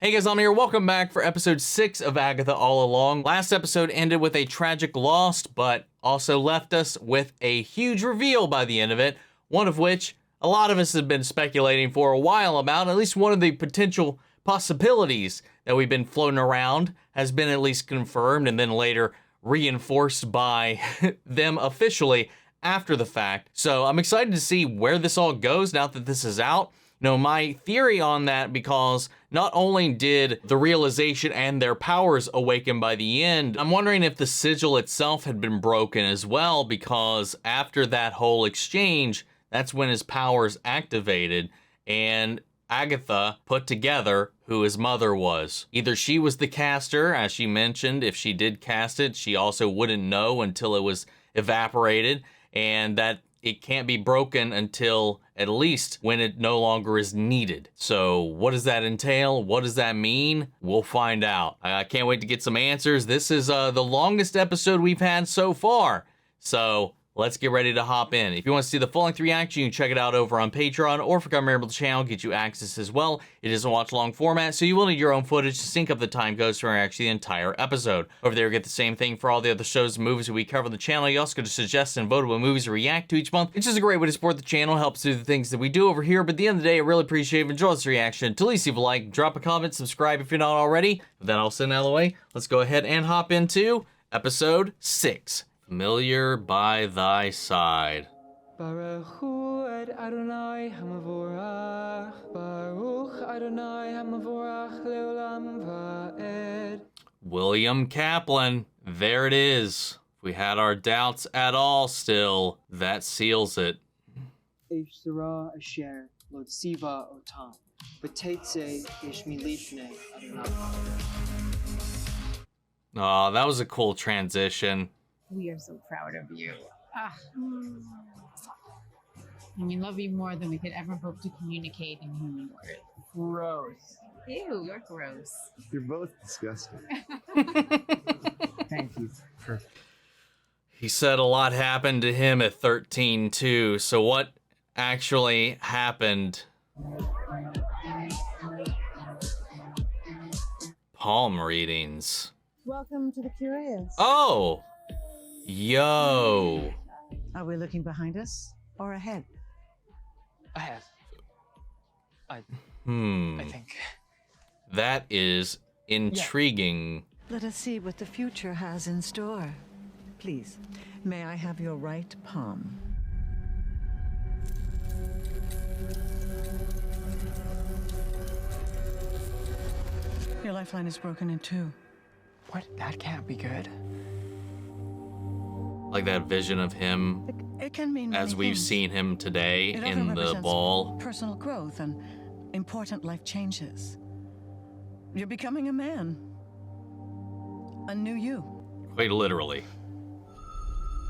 Hey guys, I'm here. Welcome back for episode 6 of Agatha All Along. Last episode ended with a tragic loss, but also left us with a huge reveal by the end of it, one of which a lot of us have been speculating for a while about. At least one of the potential possibilities that we've been floating around has been at least confirmed and then later reinforced by them officially after the fact. So I'm excited to see where this all goes now that this is out. My theory on that, because not only did the realization and their powers awaken by the end, I'm wondering if the sigil itself had been broken as well, because after that whole exchange, that's when his powers activated, and Agatha put together who his mother was. Either she was the caster, as she mentioned, if she did cast it, she also wouldn't know until it was evaporated, and that it can't be broken until at least when it no longer is needed. So what does that entail? What does that mean? We'll find out. I can't wait to get some answers. This is the longest episode we've had so far. So let's get ready to hop in. If you want to see the full-length reaction, you can check it out over on Patreon, or if you become a member of the channel, get you access as well. It is a watch-along format, so you will need your own footage to sync up the time codes for actually the entire episode. Over there, you get the same thing for all the other shows and movies that we cover on the channel. You also get to suggest and vote what movies to react to each month. It's just a great way to support the channel, helps do the things that we do over here, but at the end of the day, I really appreciate it. If you enjoy this reaction, to at least leave a like, drop a comment, subscribe if you're not already. With that all said out of the way, let's go ahead and hop into episode 6. Familiar by thy side. Baruch hu et Adonai hamavorach. Baruch Adonai hamavorach leolam va'ed. William Kaplan. There it is. If we had our doubts at all still, that seals it. Ish Sarah Asher Lod Siva Otam. Batetse Ish Milifne Adonai. Oh, that was a cool transition. We are so proud of you. And we love you more than we could ever hope to communicate in human words. Gross. Ew, you're gross. You're both disgusting. Thank you. He said a lot happened to him at 13 too. So what actually happened? Palm readings. Welcome to the Curious. Oh! Yo! Are we looking behind us or ahead? I think. That is intriguing. Let us see what the future has in store. Please, may I have your right palm? Your lifeline is broken in two. What? That can't be good. Like that vision of him It can mean as many we've things. seen him today It often in the represents ball. personal growth and important life changes. You're becoming a man. A new you. Quite literally.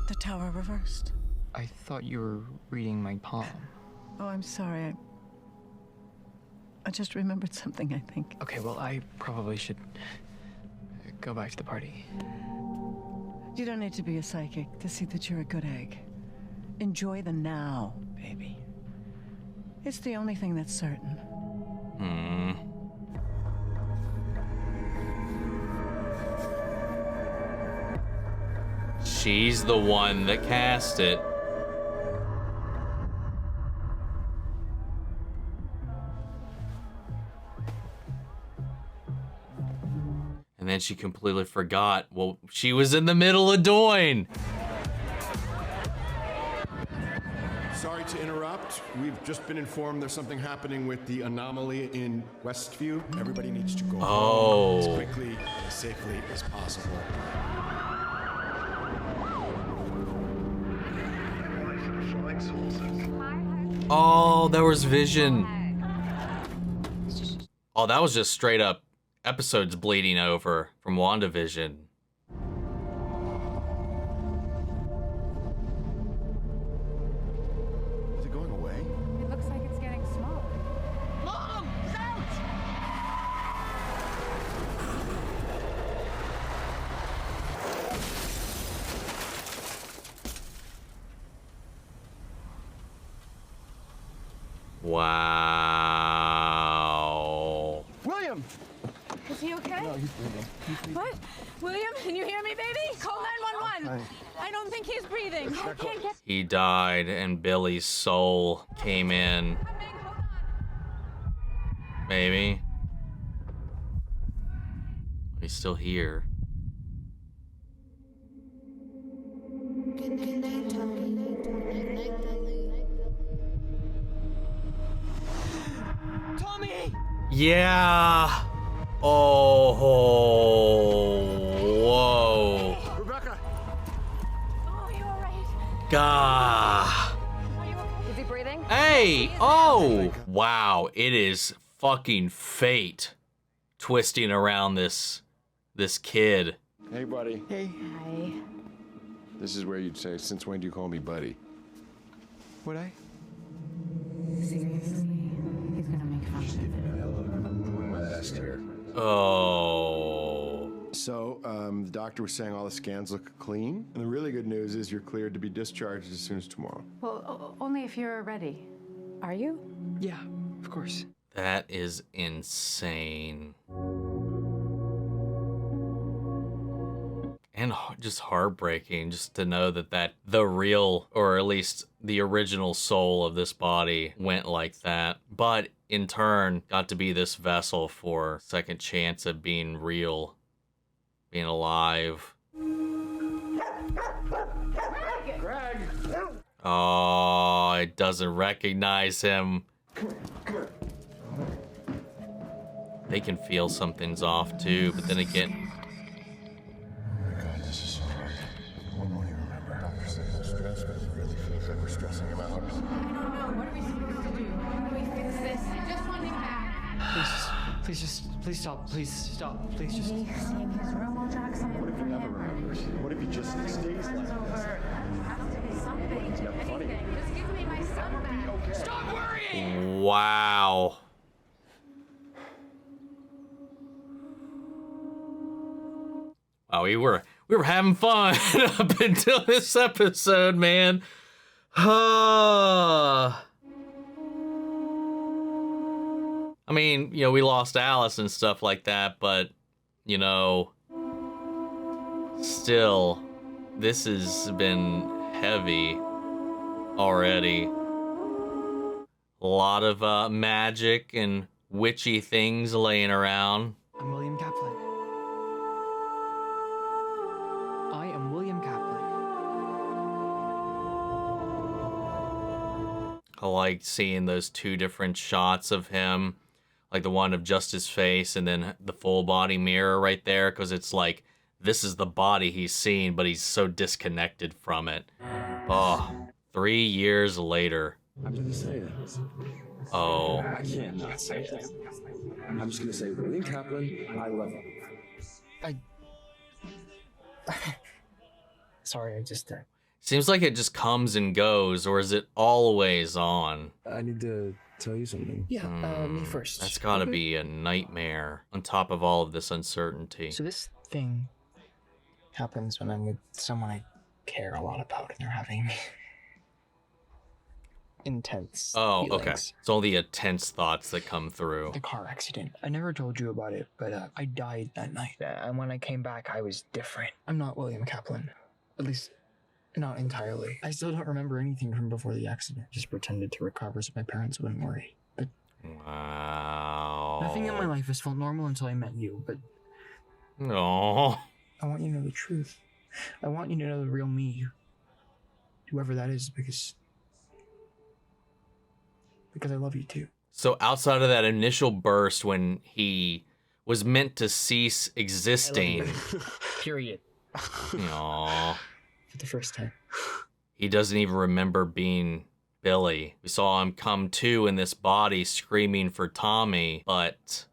The tower reversed. I thought you were reading my palm. Oh, I'm sorry. I just remembered something, I think. Okay, well, I probably should go back to the party. You don't need to be a psychic to see that you're a good egg. Enjoy the now, baby. It's the only thing that's certain. She's the one that cast it. And then she completely forgot. Well, she was in the middle of doing. Sorry to interrupt. We've just been informed there's something happening with the anomaly in Westview. Everybody needs to go home as quickly and as safely as possible. Oh, there was vision. Oh, that was just straight up episodes bleeding over from WandaVision. Is it going away? It looks like it's getting smaller. Wow. William! Is he okay? No, he's breathing. What? William, can you hear me, baby? Call 911. I don't think he's breathing. I can't get. He died, and Billy's soul came in. Maybe. He's still here. Tommy! Yeah. Oh. Whoa. Rebecca! Oh, you all right? Gah. Are you okay? Is he breathing? Hey. Oh. Wow. It is fucking fate twisting around this kid. Hey, buddy. Hey. Hi. This is where you'd say, since when do you call me buddy? Would I? Seriously? He's gonna make fun of it. I'm doing my best here. Oh. So, the doctor was saying all the scans look clean. And the really good news is you're cleared to be discharged as soon as tomorrow. Well, only if you're ready. Are you? Yeah, of course. That is insane. And just heartbreaking just to know that the real, or at least the original soul of this body went like that. But in turn, got to be this vessel for second chance at being real, being alive. Greg! Oh, it doesn't recognize him. They can feel something's off too, but then again, God, this is so hard. One morning, remember, doctor said no stress, but it really feels like we're stressing him out. I don't know. What are we supposed to do? How do we fix this? I just want him back. Please stop. Please stop. Please just. Stay in his room while Jackson. What if he never remembers? What if he just stays like this? Over. Has to be something. It's not funny. Anything. Just give me my son back. Stop worrying! wow. Wow, we were having fun up until this episode, man. I mean, we lost Alice and stuff like that, but still, this has been heavy already. A lot of magic and witchy things laying around. I'm William Kaplan. I am William Kaplan. I like seeing those two different shots of him, like the one of just his face and then the full body mirror right there, because it's like this is the body he's seeing, but he's so disconnected from it. Oh, 3 years later. I'm gonna say it. Oh. I can't not say it. I'm just gonna say, William Kaplan, I love you. Sorry, I just. Seems like it just comes and goes, or is it always on? I need to tell you something. Yeah, me first. That's gotta be a nightmare on top of all of this uncertainty. So this thing happens when I'm with someone I care a lot about, and they're having intense Oh, feelings. okay. It's all the intense thoughts that come through. The car accident. I never told you about it, but I died that night. And when I came back, I was different. I'm not William Kaplan. At least, not entirely. I still don't remember anything from before the accident. Just pretended to recover so my parents wouldn't worry. But Wow. nothing in my life has felt normal until I met you. But No. I want you to know the truth. I want you to know the real me. Whoever that is, because I love you too. So outside of that initial burst when he was meant to cease existing, Period. Aww, For the first time. he doesn't even remember being Billy. We saw him come to in this body screaming for Tommy, but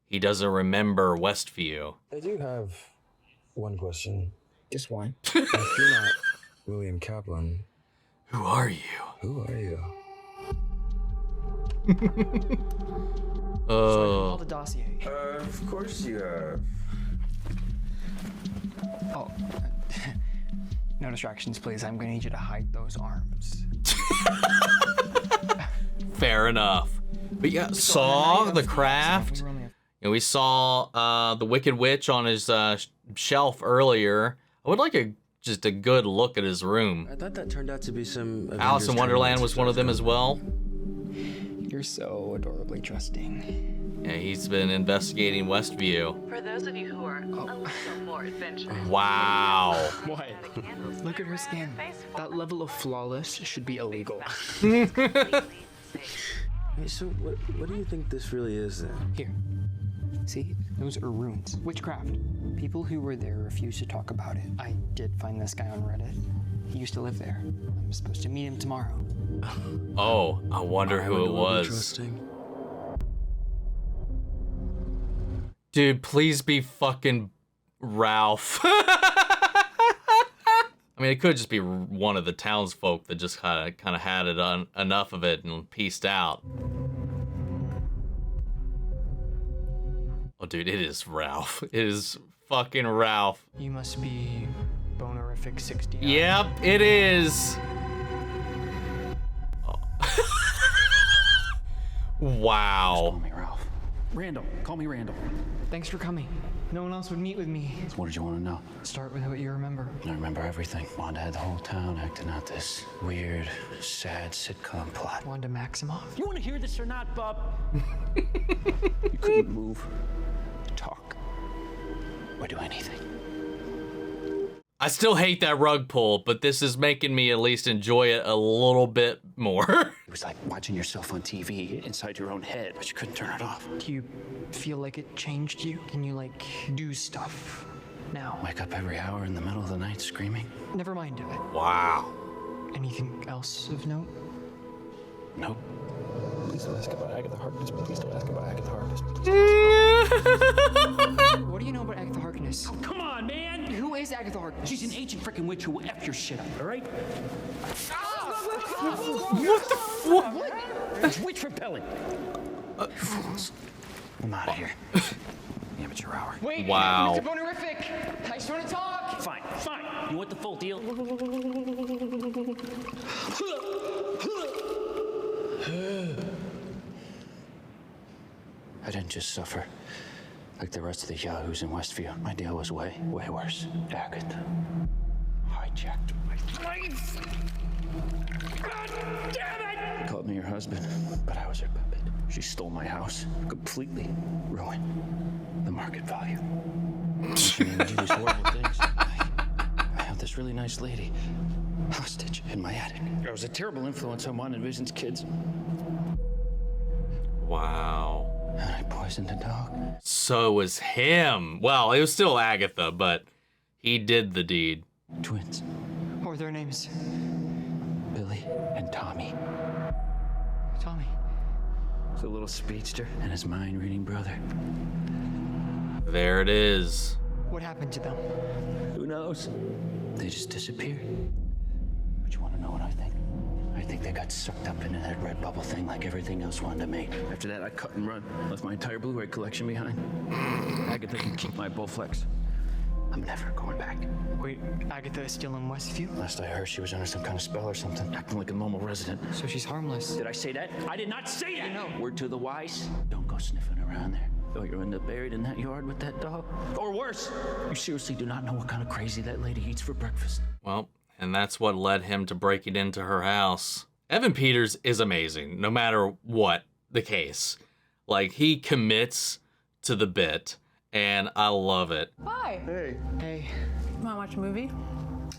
he doesn't remember Westview. I do have one question. Just one. If you're not William Kaplan, Who are you? who are you? All Oh, the dossier. Of course you have. Oh. No distractions, please. I'm gonna need you to hide those arms. fair enough. But yeah, Saw, The Craft. You know, we saw the Wicked Witch on his shelf earlier. I would like just a good look at his room. I thought that turned out to be some Alice in Wonderland was one of them as well. You're so adorably trusting. Yeah, he's been investigating Westview. For those of you who are a little more adventurous. Wow. What? Look at her skin. That level of flawless should be illegal. Hey, so what do you think this really is then? Here. See? Those are runes. Witchcraft. People who were there refuse to talk about it. I did find this guy on Reddit. He used to live there. I'm supposed to meet him tomorrow. Oh, I wonder who it was. Interesting. Dude, please be fucking Ralph. I mean, it could just be one of the townsfolk that just kind of had it on enough of it and peaced out. Oh, dude, it is Ralph. It is fucking Ralph. You must be bonerific 69. Yep, it is. Oh. Wow. Call me Ralph. Randall. Call me Randall. Thanks for coming. No one else would meet with me. So what did you want to know? Start with what you remember. I remember everything. Wanda had the whole town acting out this weird, sad sitcom plot. Wanda Maximoff. You want to hear this or not, Bob? You couldn't move, talk, or do anything. I still hate that rug pull, but this is making me at least enjoy it a little bit more. It was like watching yourself on TV inside your own head, but you couldn't turn it off. Do you feel like it changed you? Can you, like, do stuff now? Wake up every hour in the middle of the night screaming? Never mind it. Wow. Anything else of note? Nope. Please don't ask about Agatha Harkness. Please don't ask about Agatha Harkness. What do you know about Agatha Harkness? Come on, man! Who is Agatha Harkness? She's an ancient freaking witch who will F your shit up, all right? What the fuck? It's witch repellent. I'm out of here. Amateur hour. Wait, Wow. Mr. Bonerific! I just want to talk! Fine, fine. You want the full deal? I didn't just suffer like the rest of the yahoos in Westview. My deal was way, way worse. Agatha hijacked my life. God damn it! Called me her husband, but I was her puppet. She stole my house, completely ruined the market value. She made me do these horrible things. I have this really nice lady hostage in my attic. I was a terrible influence on Wanda and Vision's kids. Wow. And I poisoned a dog. So was him. Well, it was still Agatha, but he did the deed. Twins, What were their names? Billy and Tommy. Tommy. The little speedster and his mind-reading brother. There it is. What happened to them? Who knows? They just disappeared. But you want to know what I think? I think they got sucked up into that red bubble thing like everything else Wanda made. After that, I cut and run. Left my entire Blu-ray collection behind. Agatha can keep my Bowflex. I'm never going back. Wait, Agatha is still in Westview? Last I heard, she was under some kind of spell or something, acting like a normal resident. So she's harmless. Did I say that? I did not say that! No. Word to the wise, don't go sniffing around there. Or you'll end up buried in that yard with that dog. Or worse, you seriously do not know what kind of crazy that lady eats for breakfast. Well, and that's what led him to breaking into her house. Evan Peters is amazing, no matter what the case. Like, he commits to the bit, and I love it. Hi. Hey. Hey, You want to watch a movie?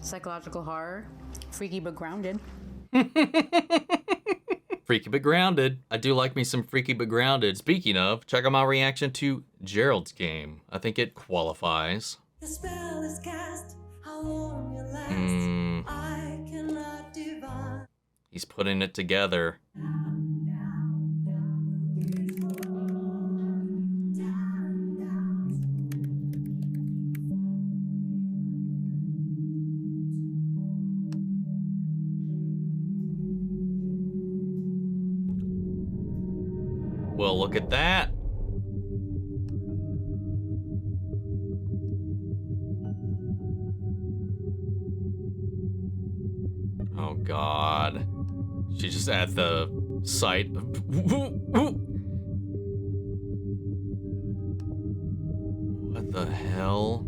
Psychological horror. Freaky but grounded. Freaky but grounded. I do like me some freaky but grounded. Speaking of, check out my reaction to Gerald's game. I think it qualifies. The spell is cast, how long it lasts, I cannot divine. He's putting it together. Well, look at that. Oh, God. She's just at the site. The hell?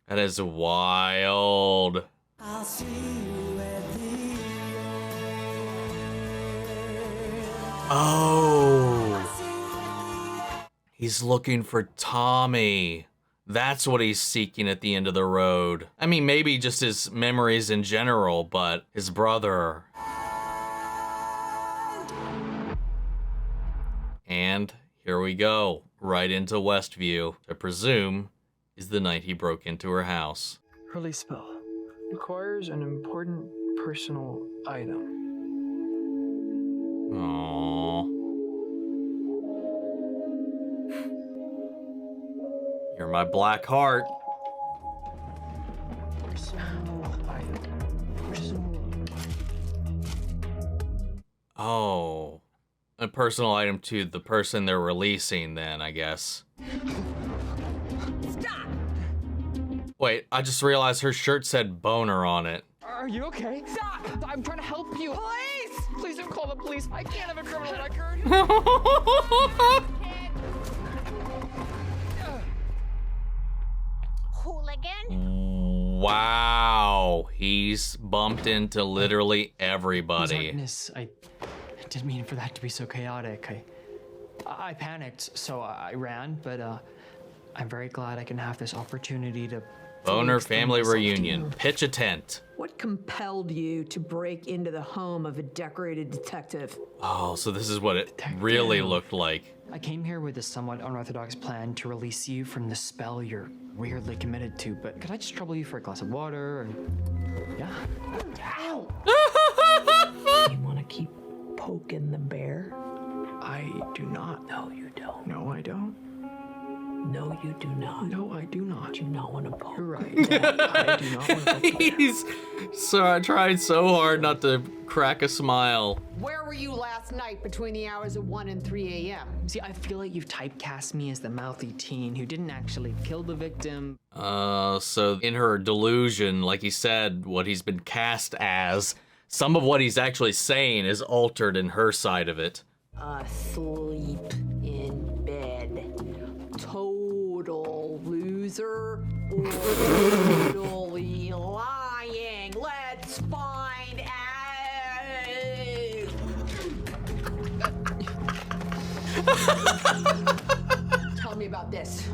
That is wild. I'll see you at the Oh. He's looking for Tommy. That's what he's seeking at the end of the road. I mean, maybe just his memories in general, but his brother. And here we go, right into Westview. I presume is the night he broke into her house. Release spell. Requires an important personal item. Aww. You're my black heart. Personal item. Personal. Oh. A personal item to the person they're releasing then, I guess. Stop! Wait, I just realized her shirt said boner on it. Are you okay? Stop! I'm trying to help you. Police! Please don't call the police. I can't have a criminal record. Hooligan? Wow. He's bumped into literally everybody. Harkness, I didn't mean for that to be so chaotic. I panicked, so I ran, but I'm very glad I can have this opportunity to Boner explain family myself to reunion. you. Pitch a tent. What compelled you to break into the home of a decorated detective? Oh, so this is what it really looked like. I came here with a somewhat unorthodox plan to release you from the spell you're weirdly committed to, but could I just trouble you for a glass of water? Or... Yeah. Ow! You want to keep poking the bear? I do not. No, you don't. No, I don't. No, you do not. No, I do not. You not want to poke. You're right. I do not want to poke the bear. He's so I tried so hard not to crack a smile. Where were you last night between the hours of 1 and 3 a.m.? See, I feel like you've typecast me as the mouthy teen who didn't actually kill the victim. So in her delusion, like he said, what he's been cast as, some of what he's actually saying is altered in her side of it. Asleep in bed. Total loser. Or totally lying. Let's find out. Tell me about this.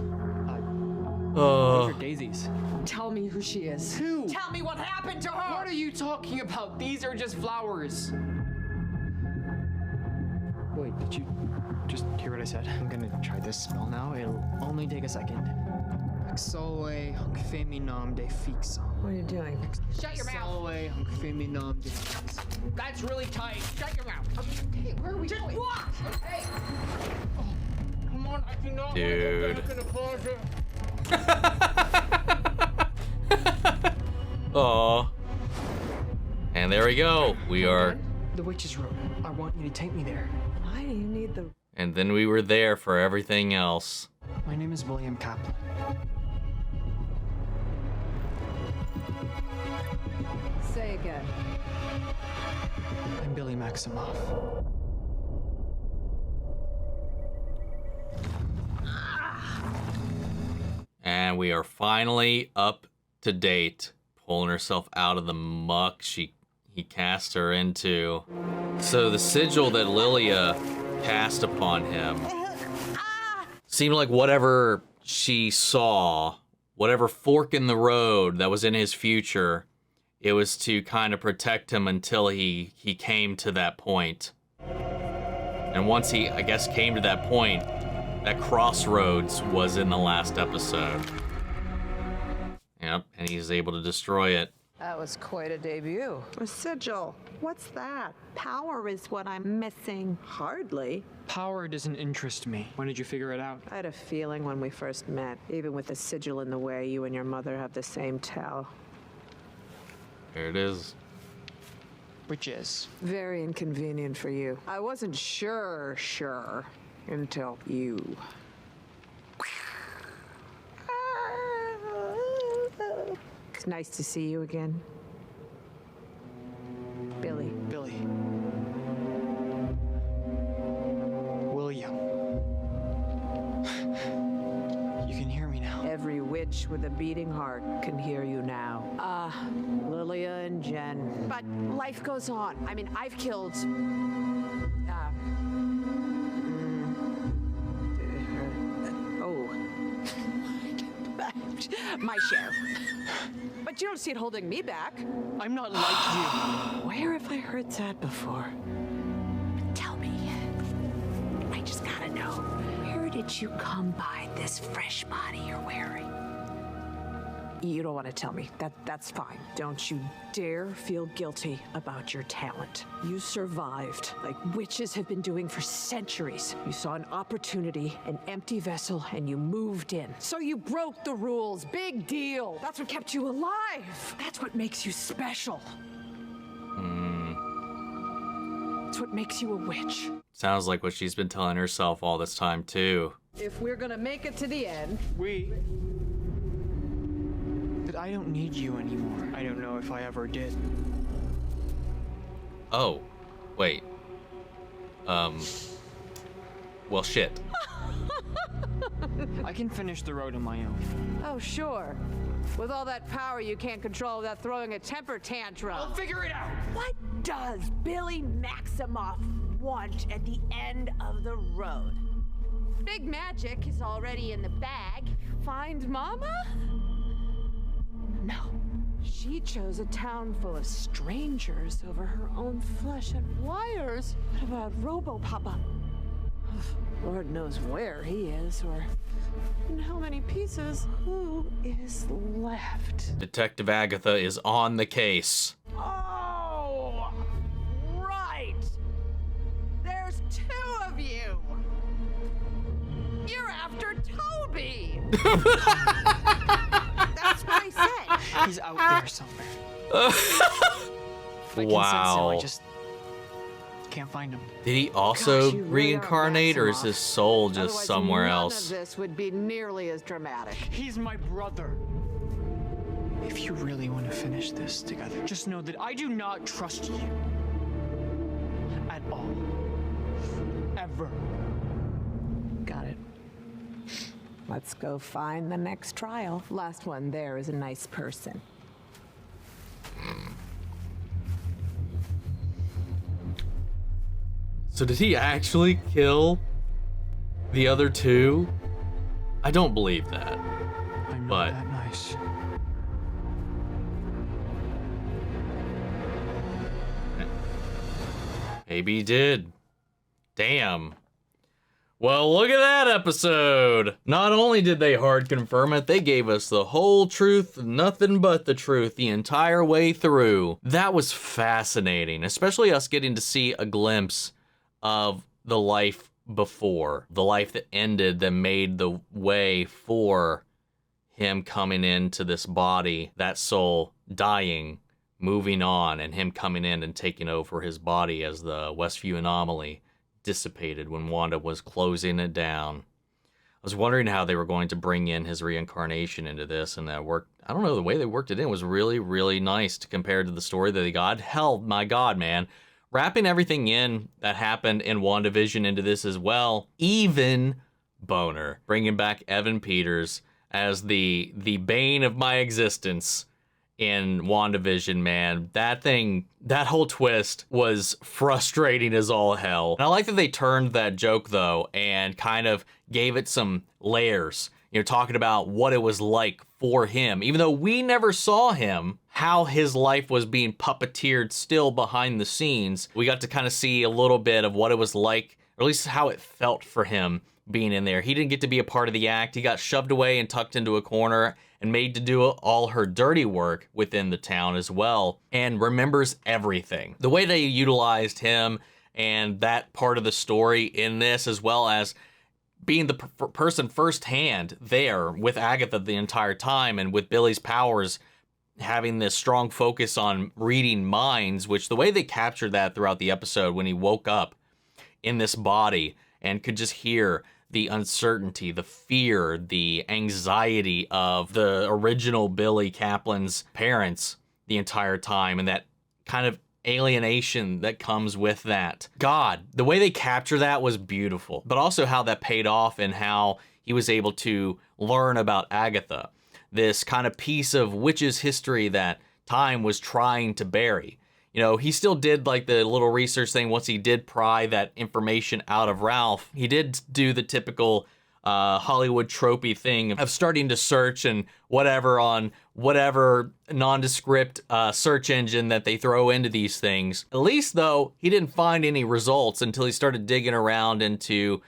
Those are daisies. Tell me who she is. Who? Tell me what happened to her. What are you talking about? These are just flowers. Wait, did you just hear what I said? I'm gonna try this spell now. It'll only take a second. Exolwe hunc feminam de fixam. What are you doing? Shut your mouth. Exolwe hunc feminam de fixam. That's really tight. Shut your mouth. Okay, where are we going? What? Hey. Oh, come on, I do not Dude. want to go back in the closet. Aw. And there we go. We are. The witch's room. I want you to take me there. Why do you need the... And then we were there for everything else. My name is William Kaplan. Say again. I'm Billy Maximoff. And we are finally up to date, pulling herself out of the muck he cast her into. So the sigil that Lilia cast upon him seemed like whatever she saw, whatever fork in the road that was in his future, it was to kind of protect him until he came to that point. And once he, I guess, came to that point, that crossroads was in the last episode. Yep, and he's able to destroy it. That was quite a debut. A sigil. What's that? Power is what I'm missing. Hardly. Power doesn't interest me. When did you figure it out? I had a feeling when we first met, even with the sigil in the way, you and your mother have the same tell. There it is. Which is? Very inconvenient for you. I wasn't sure, until you. It's nice to see you again. Yeah, Lilia and Jen. But life goes on. I mean, I've killed... my share. But you don't see it holding me back. I'm not like you. Where have I heard that before? Tell me. I just gotta know. Where did you come by this fresh body you're wearing? You don't want to tell me. That's fine. Don't you dare feel guilty about your talent. You survived, like witches have been doing for centuries. You saw an opportunity, an empty vessel, and you moved in. So you broke the rules. Big deal. That's what kept you alive. That's what makes you special. That's what makes you a witch. Sounds like what she's been telling herself all this time, too. If we're gonna make it to the end... But I don't need you anymore. I don't know if I ever did. Oh, wait. Well, shit. I can finish the road on my own. Oh, sure. With all that power you can't control without throwing a temper tantrum. I'll figure it out! What does Billy Maximoff want at the end of the road? Big magic is already in the bag. Find Mama? No. She chose a town full of strangers over her own flesh and wires. What about Robo-Papa? Lord knows where he is, or in how many pieces. Who is left? Detective Agatha is on the case. Oh, right. There's two of you. You're after Toby. That's what I said. He's out there somewhere. I can sense him, I just can't find him. Did he also Gosh, you really reincarnate, are or is his soul just Otherwise, somewhere none else? of this would be nearly as dramatic. He's my brother. If you really want to finish this together, just know that I do not trust you. At all. Ever. Got it. Let's go find the next trial. Last one there is a nice person. So did he actually kill the other two? I don't believe that. I'm not But that nice. maybe he did. Damn. Well, look at that episode. Not only did they hard confirm it, they gave us the whole truth, nothing but the truth the entire way through. That was fascinating, especially us getting to see a glimpse of the life before, the life that ended, that made the way for him coming into this body, that soul dying, moving on, and him coming in and taking over his body as the Westview anomaly dissipated when Wanda was closing it down. I was wondering how they were going to bring in his reincarnation into this, and that worked. I don't know, the way they worked it in was really, really nice compared to the story that they got. Hell, my God, man. Wrapping everything in that happened in WandaVision into this as well. Even boner. Bringing back Evan Peters as the bane of my existence in WandaVision, man. That whole twist was frustrating as all hell. And I like that they turned that joke, though, and kind of gave it some layers. You know, talking about what it was like for him. Even though we never saw him, how his life was being puppeteered still behind the scenes. We got to kind of see a little bit of what it was like, or at least how it felt for him being in there. He didn't get to be a part of the act. He got shoved away and tucked into a corner and made to do all her dirty work within the town as well, and remembers everything. The way they utilized him and that part of the story in this, as well as being the person firsthand there with Agatha the entire time, and with Billy's powers having this strong focus on reading minds, which the way they captured that throughout the episode when he woke up in this body and could just hear the uncertainty, the fear, the anxiety of the original Billy Kaplan's parents the entire time, and that kind of alienation that comes with that. God, the way they capture that was beautiful, but also how that paid off and how he was able to learn about Agatha, this kind of piece of witches history that time was trying to bury. You know, he still did like the little research thing once he did pry that information out of Ralph. He did do the typical Hollywood tropey thing of starting to search and whatever on whatever nondescript search engine that they throw into these things. At least, though, he didn't find any results until he started digging around into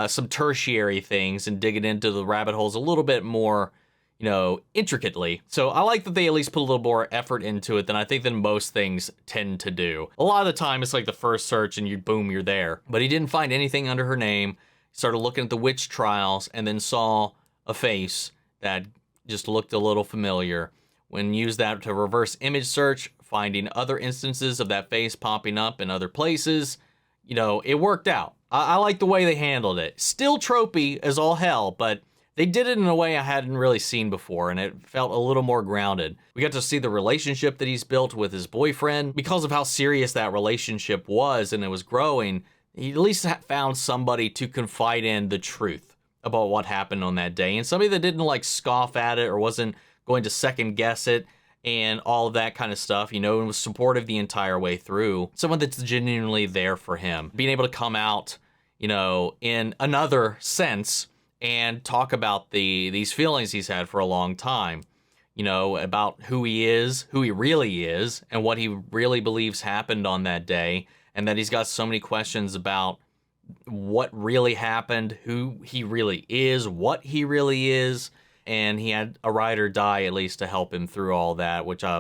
some tertiary things and digging into the rabbit holes a little bit more, you know, intricately. So I like that they at least put a little more effort into it than I think than most things tend to do. A lot of the time it's like the first search and boom, you're there. But he didn't find anything under her name. Started looking at the witch trials and then saw a face that just looked a little familiar. When used that to reverse image search, finding other instances of that face popping up in other places, you know, it worked out. I like the way they handled it. Still tropey as all hell, but they did it in a way I hadn't really seen before, and it felt a little more grounded. We got to see the relationship that he's built with his boyfriend. Because of how serious that relationship was and it was growing, he at least found somebody to confide in the truth about what happened on that day, and somebody that didn't like scoff at it or wasn't going to second guess it and all of that kind of stuff, you know, and was supportive the entire way through. Someone that's genuinely there for him. Being able to come out, you know, in another sense and talk about these feelings he's had for a long time, you know, about who he is, who he really is, and what he really believes happened on that day, and that he's got so many questions about what really happened, who he really is, what he really is, and he had a ride or die at least to help him through all that, which I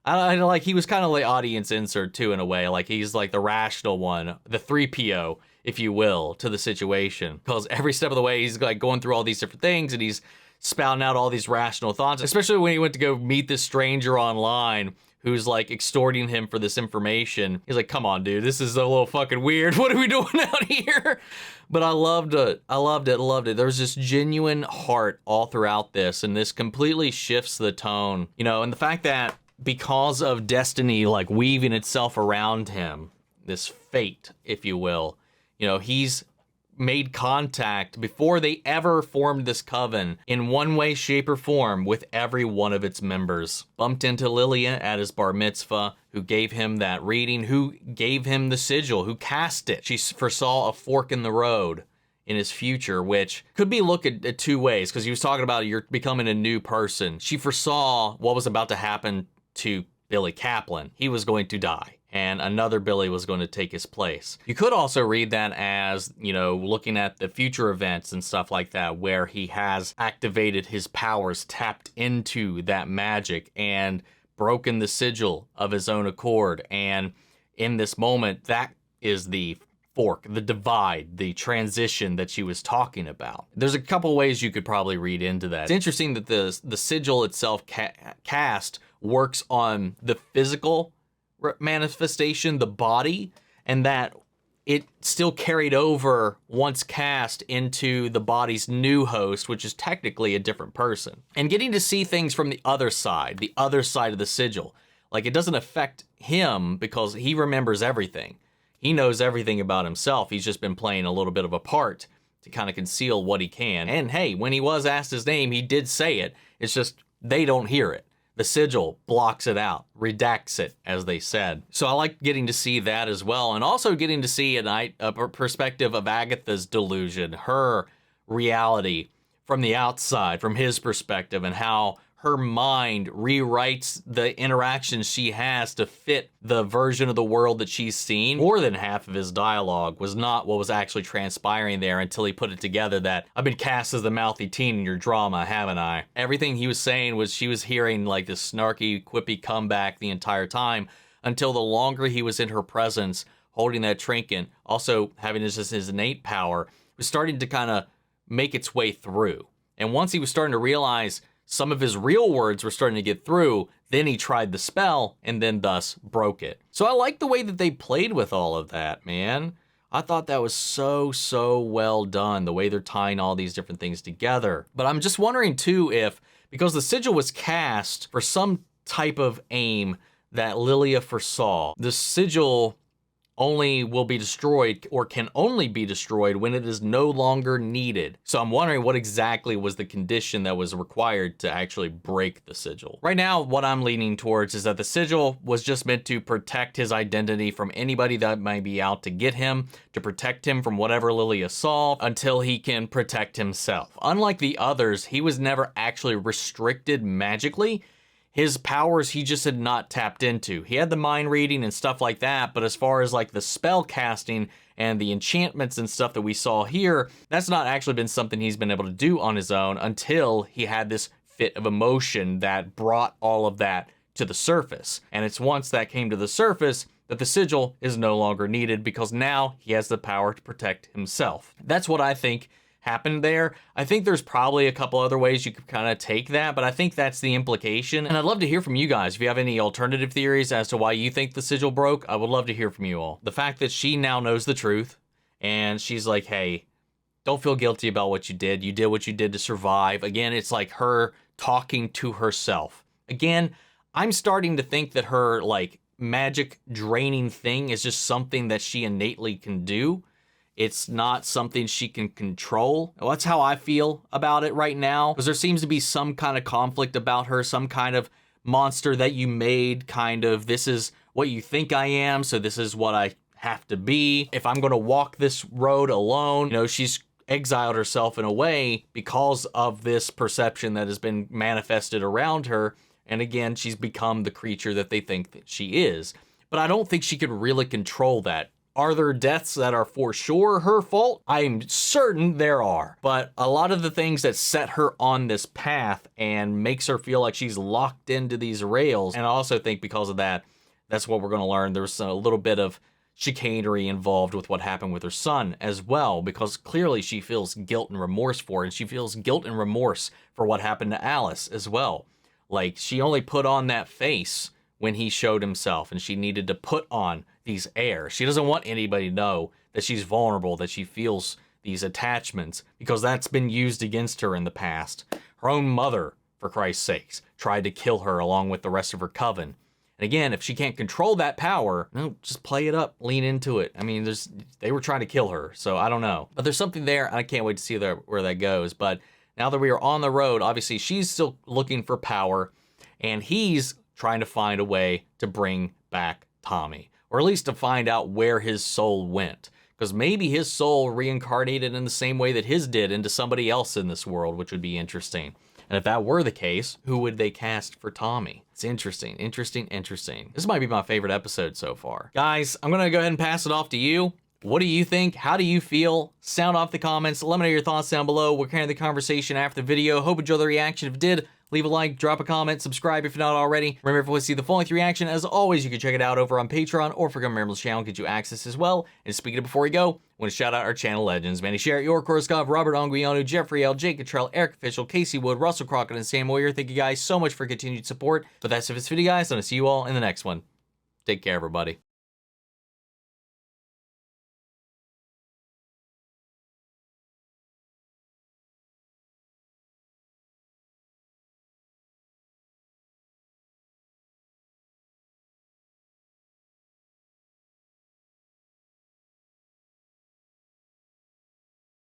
like, he was kind of like audience insert too in a way, like he's like the rational one, the 3PO, if you will, to the situation, because every step of the way he's like going through all these different things and he's spouting out all these rational thoughts, especially when he went to go meet this stranger online who's like extorting him for this information. He's like, come on, dude, this is a little fucking weird. What are we doing out here? But I loved it. I loved it. There's this genuine heart all throughout this, and this completely shifts the tone, you know, and the fact that because of destiny, like weaving itself around him, this fate, if you will, you know, he's made contact before they ever formed this coven in one way, shape, or form with every one of its members. Bumped into Lilia at his bar mitzvah, who gave him that reading, who gave him the sigil, who cast it. She foresaw a fork in the road in his future, which could be looked at two ways, because he was talking about you're becoming a new person. She foresaw what was about to happen to Billy Kaplan. He was going to die, and another Billy was going to take his place. You could also read that as, you know, looking at the future events and stuff like that, where he has activated his powers, tapped into that magic, and broken the sigil of his own accord. And in this moment, that is the fork, the divide, the transition that she was talking about. There's a couple ways you could probably read into that. It's interesting that the sigil itself cast works on the physical manifestation, the body, and that it still carried over once cast into the body's new host, which is technically a different person. And getting to see things from the other side of the sigil, like it doesn't affect him because he remembers everything. He knows everything about himself. He's just been playing a little bit of a part to kind of conceal what he can. And hey, when he was asked his name, he did say it. It's just they don't hear it. The sigil blocks it out, redacts it, as they said. So I like getting to see that as well, and also getting to see a perspective of Agatha's delusion, her reality from the outside, from his perspective, and how her mind rewrites the interactions she has to fit the version of the world that she's seen. More than half of his dialogue was not what was actually transpiring there until he put it together that I've been cast as the mouthy teen in your drama, haven't I? Everything he was saying was she was hearing like this snarky, quippy comeback the entire time until the longer he was in her presence, holding that trinket, also having his innate power, was starting to kind of make its way through. And once he was starting to realize some of his real words were starting to get through, then he tried the spell and then thus broke it. So I like the way that they played with all of that, man. I thought that was so well done, the way they're tying all these different things together. But I'm just wondering too if, because the sigil was cast for some type of aim that Lilia foresaw, the sigil only will be destroyed or can only be destroyed when it is no longer needed. So I'm wondering what exactly was the condition that was required to actually break the sigil. Right now, what I'm leaning towards is that the sigil was just meant to protect his identity from anybody that might be out to get him, to protect him from whatever Lilia saw until he can protect himself. Unlike the others, he was never actually restricted magically. His powers he just had not tapped into. He had the mind reading and stuff like that, but as far as like the spell casting and the enchantments and stuff that we saw here, that's not actually been something he's been able to do on his own until he had this fit of emotion that brought all of that to the surface. And it's once that came to the surface that the sigil is no longer needed because now he has the power to protect himself. That's what I think happened there. I think there's probably a couple other ways you could kind of take that, but I think that's the implication. And I'd love to hear from you guys. If you have any alternative theories as to why you think the sigil broke, I would love to hear from you all. The fact that she now knows the truth and she's like, hey, don't feel guilty about what you did. You did what you did to survive. Again, it's like her talking to herself. Again, I'm starting to think that her like magic draining thing is just something that she innately can do. It's not something she can control. Well, that's how I feel about it right now, because there seems to be some kind of conflict about her, some kind of monster that you made, kind of, this is what you think I am, so this is what I have to be. If I'm going to walk this road alone, you know, she's exiled herself in a way because of this perception that has been manifested around her. And again, she's become the creature that they think that she is. But I don't think she can really control that. Are there deaths that are for sure her fault? I'm certain there are. But a lot of the things that set her on this path and makes her feel like she's locked into these rails, and I also think because of that, that's what we're going to learn. There's a little bit of chicanery involved with what happened with her son as well, because clearly she feels guilt and remorse for it, and she feels guilt and remorse for what happened to Alice as well. Like, she only put on that face when he showed himself, and she needed to put on these airs. She doesn't want anybody to know that she's vulnerable, that she feels these attachments, because that's been used against her in the past. Her own mother, for Christ's sakes, tried to kill her along with the rest of her coven. And again, if she can't control that power, no, just play it up, lean into it. I mean, they were trying to kill her, so I don't know. But there's something there, and I can't wait to see where that goes. But now that we are on the road, obviously she's still looking for power, and he's trying to find a way to bring back Tommy, or at least to find out where his soul went. Because maybe his soul reincarnated in the same way that his did into somebody else in this world, which would be interesting. And if that were the case, who would they cast for Tommy? It's interesting, interesting, interesting. This might be my favorite episode so far. Guys, I'm going to go ahead and pass it off to you. What do you think? How do you feel? Sound off the comments. Let me know your thoughts down below. We're carrying the conversation after the video. Hope you enjoyed the reaction. If you did, leave a like, drop a comment, subscribe if you're not already. Remember, if you want to see the full-length reaction, as always, you can check it out over on Patreon or for Members channel, get you access as well. And speaking of before we go, I want to shout out our channel legends. Manny Sherritt, York Korskov, Robert Anguiano, Jeffrey L, Jake Cottrell, Eric Official, Casey Wood, Russell Crockett, and Sam Moyer. Thank you guys so much for continued support. But that's it for this video, guys. I'm going to see you all in the next one. Take care, everybody.